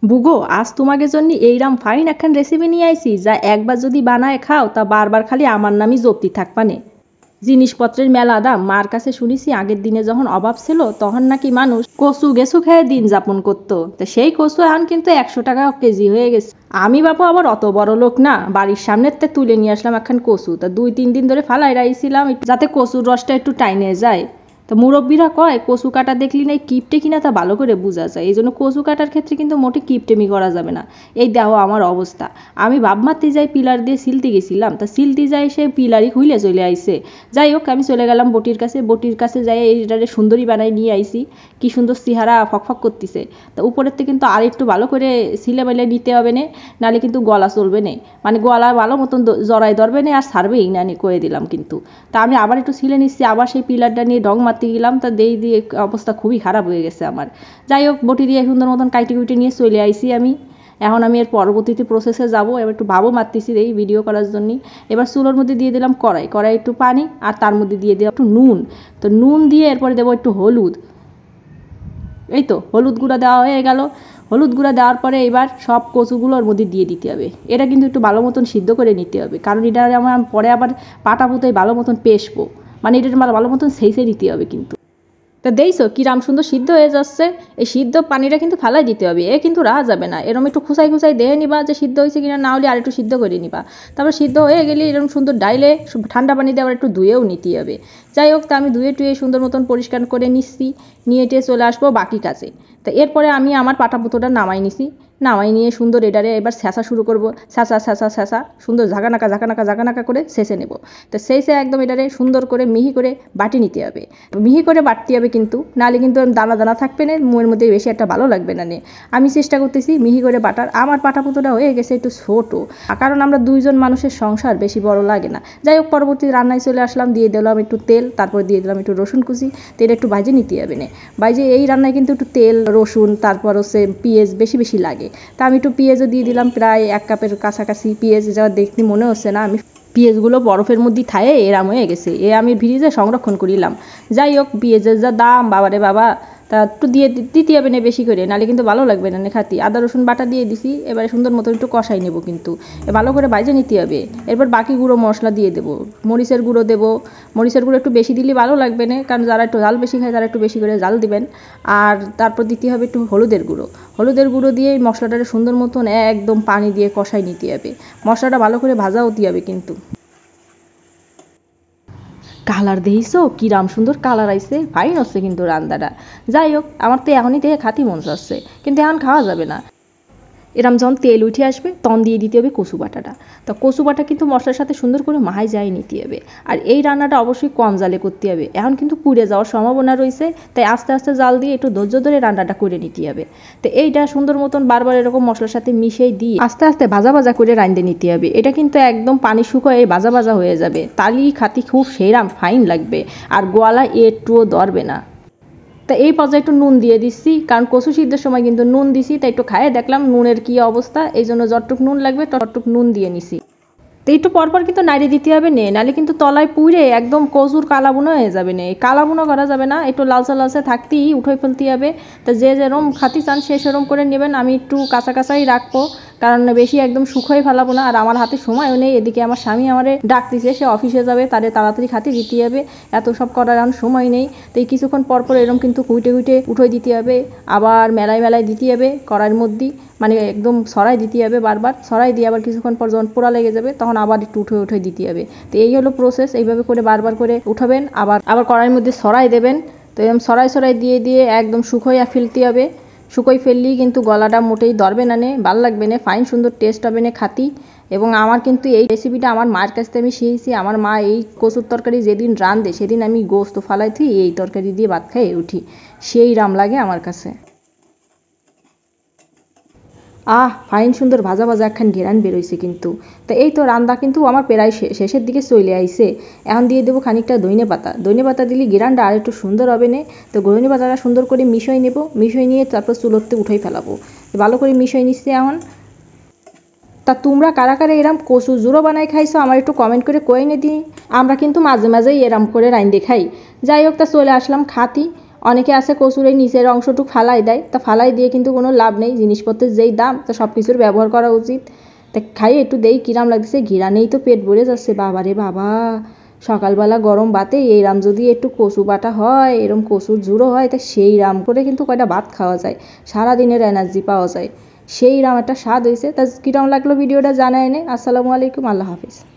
বুগো আজ তোমাকে জন্য এইরাম ফাইন একখান রেসিপি নিয়ে আইছি যা একবার যদি বানায় খাও তা বারবার খালি আমার নামই জপতি থাকবানে। জিনিসপত্রের মেলা দাম, মার কাছে শুনেছি আগের দিনে যখন অভাব ছিল তখন নাকি মানুষ কচু গেছু খেয়ে দিন যাপন করতো, তো সেই কচু এখন কিন্তু 100 টাকা কেজি হয়ে গেছে। আমি বাপু আবার অত বড় লোক না, বাড়ির সামনের তে তুলে নিয়ে আসলাম একখান কচু, তা 2-3 দিন ধরে ফালাই রাইছিলাম যাতে কচুর রসটা একটু টাইনে যায়। তো মুরব্বীরা কয় কচু কাটা দেখলি না কিপটে কিনা তা ভালো করে বোঝা যায়, এই জন্য কচু কাটার ক্ষেত্রে কিন্তু মোটে কিপটেমি করা যাবে না। এই দেখো আমার অবস্থা, আমি বাপ মারতে যাই পিলার দিয়ে সিলতে গেছিলাম, তা সিলতে যাই সে পিলারই খুইলে চলে আইছে। যাই হোক আমি চলে গেলাম বটির কাছে যাই এইটারে সুন্দরী বানাই নিয়ে আইছি। কি সুন্দর চেহারা ফকফক করতেছে। তা উপরের থেকে কিন্তু আর একটু ভালো করে সিলে মেলে নিতে হবে না, নাহলে কিন্তু গলা চলবে না, মানে গলা ভালো মতন জড়াই ধরবে না আর ছাড়বেই না করে দিলাম কিন্তু। তা আমি আবার একটু সিলে নিচ্ছি, আবার সেই পিলারটা নিয়ে ডং মারতে গেলাম, তা দিয়ে অবস্থা খুবই খারাপ হয়ে গেছে আমার। যাই হোক বটি দিয়ে সুন্দর মতন কাইটে কুইটে নিয়ে চলে আইছি আমি। এখন আমি এর পরবর্তীতে প্রসেসে যাব, এবার একটু ভাবও মারতেছি এই ভিডিও করার জন্য। এবার চুলোর মধ্যে দিয়ে দিলাম কড়াই একটু পানি, আর তার মধ্যে দিয়ে দিলাম একটু নুন। তো নুন দিয়ে এরপরে দেবো একটু হলুদ। এই তো হলুদ গুঁড়া দেওয়া হয়ে গেল। হলুদ গুঁড়া দেওয়ার পরে এবার সব কচুগুলোর মধ্যে দিয়ে দিতে হবে। এটা কিন্তু একটু ভালো মতন সিদ্ধ করে নিতে হবে, কারণ এটা আমার পরে আবার পাটা পুঁতোয় ভালো মতন পেশবো, মানে এটা ভালো মতন সেইসে নিতে হবে কিন্তু। তা দেখছো কিরাম সুন্দর সিদ্ধ হয়ে যাচ্ছে। এই সিদ্ধ পানিটা কিন্তু ফালাই দিতে হবে, এ কিন্তু রাহা যাবে না, এরকম একটু খুসাই দেখে নিবা যে সিদ্ধ হয়েছে কিনা, না হলে আর একটু সিদ্ধ করে নিবা। তারপর সিদ্ধ হয়ে গেলে এরকম সুন্দর ডাইলে ঠান্ডা পানি দিয়ে আবার একটু ধুয়েও নিতে হবে। যাই হোক তা আমি ধুয়ে টুয়ে সুন্দর মতন পরিষ্কার করে নিচ্ছি, নিয়ে টেয়ে চলে আসবো বাকি কাজে। তা এরপরে আমি আমার পাটাপুতোটা নামাই নিছি, নামাই নিয়ে সুন্দর এটারে এবার ছ্যাঁচা শুরু করবো। ছ্যাঁচা সুন্দর ঝাঁকানাকা করে ছেঁচে নেব। তো সেইসে একদম এটারে সুন্দর করে মিহি করে বাটি নিতে হবে, মিহি করে বাটতে হবে কিন্তু, নাহলে কিন্তু দানা দানা থাকবে না, মুয়ের মধ্যে বেশি একটা ভালো লাগবে না নে। আমি চেষ্টা করতেছি মিহি করে বাটার। আমার পাটাপুতোটা হয়ে গেছে একটু ছোটো, কারণ আমরা 2জন মানুষের সংসার, বেশি বড় লাগে না। যাই হোক পরবর্তী রান্নায় চলে আসলাম, দিয়ে দিলাম একটু তেল, তারপর দিয়ে দিলাম একটু রসুন কুচি। তেল একটু ভাজে নিতে হবে না, ভাজে এই রান্নায় কিন্তু একটু তেল রসুন তারপর হচ্ছে পেঁয়াজ বেশি লাগে। তা আমি একটু পেঁয়াজও দিয়ে দিলাম, প্রায় 1 কাপের কাছাকাছি পেঁয়াজ, যা দেখতে মনে হচ্ছে না আমি পেঁয়াজগুলো বরফের মধ্যে থায়ে এরাম হয়ে গেছে, এ আমি ফ্রিজে সংরক্ষণ করিলাম। যাই হোক পেঁয়াজের যা দাম বাবারে বাবা, তা একটু দিতে হবে না বেশি করে, নাহলে কিন্তু ভালো লাগবে না খাতি। আদা রসুন বাটা দিয়ে দিছি, এবারে সুন্দর মতো একটু কষাই নেব কিন্তু, ভালো করে ভাজে নিতে হবে। এরপর বাকি গুঁড়ো মশলা দিয়ে দেবো, মরিচের গুঁড়ো দেবো। মরিচের গুঁড়ো একটু বেশি দিলে ভালো লাগবে না, কারণ যারা একটু ঝাল বেশি খায় তারা একটু বেশি করে ঝাল দিবেন। আর তারপর দিতে হবে একটু হলুদের গুঁড়ো দিয়ে মশলাটাকে সুন্দর মতন একদম পানি দিয়ে কষাই নিতে হবে। মশলাটা ভালো করে ভাজা হতে হবে কিন্তু। কালার দেখিছো কিরাম সুন্দর কালার আইছে, ফাইন হচ্ছে কিন্তু রান্নাটা। যাই হোক আমার তো এখনই থেকে খাতি মন চাচ্ছে, কিন্তু এখন খাওয়া যাবে না। এরম যখন তেল উঠে আসবে তখন দিয়ে দিতে হবে কচু বাটাটা। তো কচু বাটা কিন্তু মশলার সাথে সুন্দর করে মাহাই যায় নিতে হবে। আর এই রান্নাটা অবশ্যই কম জালে করতে হবে, এখন কিন্তু পুড়ে যাওয়ার সম্ভাবনা রয়েছে, তাই আস্তে আস্তে জাল দিয়ে একটু ধৈর্য ধরে রান্নাটা করে নিতে হবে। তো এইটা সুন্দর মতন বারবার এরকম মশলার সাথে মিশিয়ে দিয়ে আস্তে আস্তে ভাজা করে রাঁধতে নিতে হবে। এটা কিন্তু একদম পানি শুকিয়ে ভাজা হয়ে যাবে, তালি খাতি খুব সেইরাম ফাইন লাগবে, আর গোয়ালা একটুও ধরবে না। তা এই পর্যায়ে একটু নুন দিয়ে দিচ্ছি, কারণ কচু সিদ্ধের সময় কিন্তু নুন দিছি, তাই একটু খায়ে দেখলাম নুনের কি অবস্থা, এই জন্য যতটুক নুন লাগবে ততটুক নুন দিয়ে নিছি। তো একটু পরপর কিন্তু নাড়িয়ে দিতে হবে নাহলে কিন্তু তলায় পুড়ে একদম কচুর কালাবুনো হয়ে যাবে কালাবুনো করা যাবে না, একটু লালচে থাকতেই উঠে ফেলতে হবে। তো যে যেরম খাতি চান সে সেরম করে নেবেন, আমি একটু কাঁচাই রাখবো, কারণ বেশি একদম শুকোই ফেলাবো না, আর আমার হাতে সময়ও নেই। এদিকে আমার স্বামী আমারে ডাকতেছে, সে অফিসে যাবে, তাদের তাড়াতাড়ি খাতি দিতে হবে, এত সব করার আমার সময় নেই। তো এই কিছুক্ষণ পরপর এরকম কিন্তু কুইটে উঠে দিতে হবে, আবার মেলায় দিতে হবে কড়াইয়ের মধ্যে, মানে একদম সরাই দিতে হবে, বারবার সরাই দিয়ে আবার কিছুক্ষণ পর যখন পোড়া লেগে যাবে তখন আবার একটু উঠে দিতে হবে। তো এই হলো প্রসেস, এইভাবে করে বারবার করে উঠাবেন, আবার কড়াইয়ের মধ্যে সরাই দেবেন। তো এরকম সরাই দিয়ে একদম শুকোইয়া ফেলতে হবে। শুকোই ফেললেই কিন্তু গলাটা মোটেই ধরবে না ভাল লাগবে না, ফাইন সুন্দর টেস্ট হবে না খাতি। এবং আমার কিন্তু এই রেসিপিটা আমার মার কাছ থেকে আমি শিখেছি। আমার মা এই কচুর তরকারি যেদিন রাঁধে সেদিন আমি গোস্ত ফালাই থুই এই তরকারি দিয়ে ভাত খাই উঠি, সেই রাম লাগে আমার কাছে। ফাইন সুন্দর ভাজা একখান ঘেরান বেরোইছে কিন্তু। তো এই তো রান্না কিন্তু আমার প্রায় শেষের দিকে চলে আইছে। এখন দিয়ে দেবো খানিকটা ধনে পাতা দিলে ঘেরানটা আর একটু সুন্দর হবে না। তো ধনে পাতাটা সুন্দর করে মিশিয়ে নেব, মিশিয়ে নিয়ে তারপর চুলোতে উঠাই ফেলাবো। ভালো করে মিশিয়ে নিচ্ছি এখন। তা তোমরা কারা এরম কচু জুড়ো বানাই খাইছো আমার একটু কমেন্ট করে কয়ে নে দিই। আমরা কিন্তু মাঝে মাঝেই এরম করে রাইন্দে খাই। যাই হোক তা চলে আসলাম খাতি। অনেকে আছে কচুর এই নিচের অংশটুকু ফালাই দেয়, তা ফালাই দিয়ে কিন্তু কোনো লাভ নেই, জিনিসপত্রের যেই দাম তা সব কিছুর ব্যবহার করা উচিত। তা খাই একটু দেই কিরাম লাগতেছে, ঘিরানেই তো পেট ভরে যাচ্ছে। বাবা রে বাবা, সকালবেলা গরম ভাতে এইরাম যদি একটু কচু বাটা হয়, এরম কচুর ঝুড়ো হয়, তা সেই রাম করে কিন্তু কয়টা ভাত খাওয়া যায়, সারাদিনের এনার্জি পাওয়া যায়। সেই রাম একটা স্বাদ হয়েছে। তা কিরম লাগলো ভিডিওটা জানায় নে। আসসালামু আলাইকুম, আল্লাহ হাফিজ।